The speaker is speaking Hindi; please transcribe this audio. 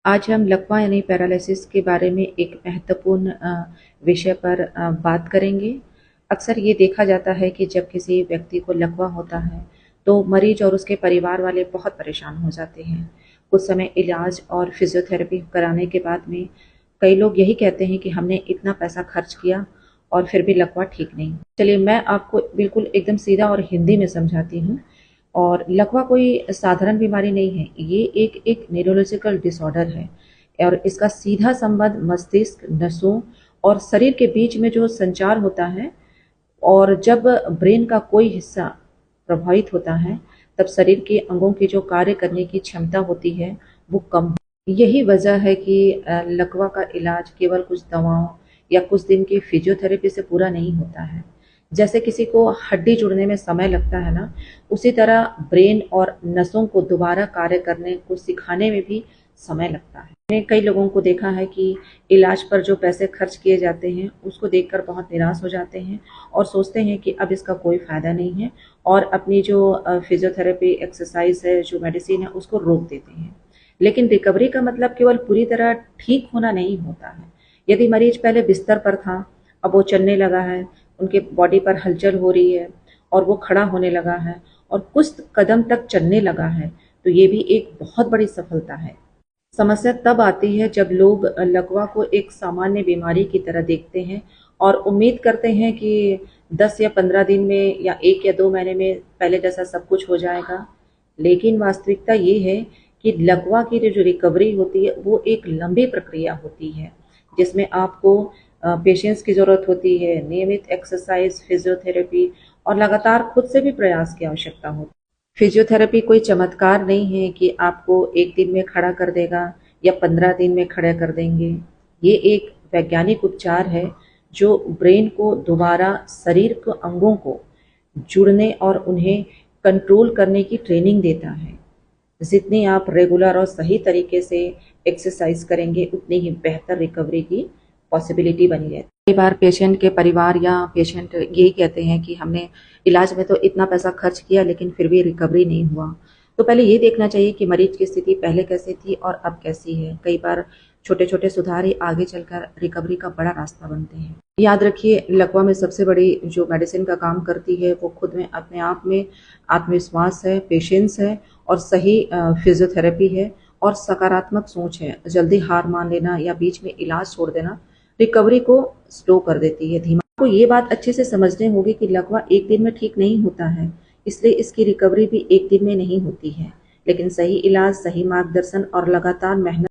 आज हम लकवा यानी पैरालिसिस के बारे में एक महत्वपूर्ण विषय पर बात करेंगे। अक्सर ये देखा जाता है कि जब किसी व्यक्ति को लकवा होता है तो मरीज और उसके परिवार वाले बहुत परेशान हो जाते हैं। कुछ समय इलाज और फिजियोथेरेपी कराने के बाद में कई लोग यही कहते हैं कि हमने इतना पैसा खर्च किया और फिर भी लकवा ठीक नहीं। चलिए मैं आपको बिल्कुल एकदम सीधा और हिंदी में समझाती हूँ। और लकवा कोई साधारण बीमारी नहीं है, ये एक न्यूरोलॉजिकल डिसऑर्डर है और इसका सीधा संबंध मस्तिष्क, नसों और शरीर के बीच में जो संचार होता है। और जब ब्रेन का कोई हिस्सा प्रभावित होता है तब शरीर के अंगों की जो कार्य करने की क्षमता होती है वो कम। यही वजह है कि लकवा का इलाज केवल कुछ दवाओं या कुछ दिन की फिजियोथेरेपी से पूरा नहीं होता है। जैसे किसी को हड्डी जुड़ने में समय लगता है ना, उसी तरह ब्रेन और नसों को दोबारा कार्य करने को सिखाने में भी समय लगता है। मैंने कई लोगों को देखा है कि इलाज पर जो पैसे खर्च किए जाते हैं उसको देखकर बहुत निराश हो जाते हैं और सोचते हैं कि अब इसका कोई फ़ायदा नहीं है और अपनी जो फिजियोथेरेपी एक्सरसाइज है, जो मेडिसिन है, उसको रोक देते हैं। लेकिन रिकवरी का मतलब केवल पूरी तरह ठीक होना नहीं होता है। यदि मरीज पहले बिस्तर पर था, अब वो चलने लगा है, उनके बॉडी पर हलचल हो रही है और वो खड़ा होने लगा है और कुछ कदम तक चलने लगा है, तो ये भी एक बहुत बड़ी सफलता है। समस्या तब आती है जब लोग लकवा को एक सामान्य बीमारी की तरह देखते हैं और उम्मीद करते हैं कि 10 या 15 दिन में या 1 या 2 महीने में पहले जैसा सब कुछ हो जाएगा। लेकिन वास्तविकता ये है कि लकवा की जो रिकवरी होती है वो एक लंबी प्रक्रिया होती है, जिसमें आपको पेशेंस की ज़रूरत होती है, नियमित एक्सरसाइज, फिजियोथेरेपी और लगातार खुद से भी प्रयास की आवश्यकता होती है। फिजियोथेरेपी कोई चमत्कार नहीं है कि आपको 1 दिन में खड़ा कर देगा या 15 दिन में खड़ा कर देंगे। ये एक वैज्ञानिक उपचार है जो ब्रेन को दोबारा शरीर के अंगों को जुड़ने और उन्हें कंट्रोल करने की ट्रेनिंग देता है। जितनी आप रेगुलर और सही तरीके से एक्सरसाइज करेंगे उतनी ही बेहतर रिकवरी की पॉसिबिलिटी बनी रहती है। कई बार पेशेंट के परिवार या पेशेंट यही कहते हैं कि हमने इलाज में तो इतना पैसा खर्च किया लेकिन फिर भी रिकवरी नहीं हुआ। तो पहले ये देखना चाहिए कि मरीज की स्थिति पहले कैसी थी और अब कैसी है। कई बार छोटे छोटे सुधार ही आगे चलकर रिकवरी का बड़ा रास्ता बनते हैं। याद रखिए, लकवा में सबसे बड़ी जो मेडिसिन का काम करती है वो खुद में अपने आप में आत्मविश्वास है, पेशेंस है और सही फिजियोथेरेपी है और सकारात्मक सोच है। जल्दी हार मान लेना या बीच में इलाज छोड़ देना रिकवरी को स्लो कर देती है, धीमा। आपको ये बात अच्छे से समझनी होगी कि लकवा एक दिन में ठीक नहीं होता है, इसलिए इसकी रिकवरी भी एक दिन में नहीं होती है। लेकिन सही इलाज, सही मार्गदर्शन और लगातार मेहनत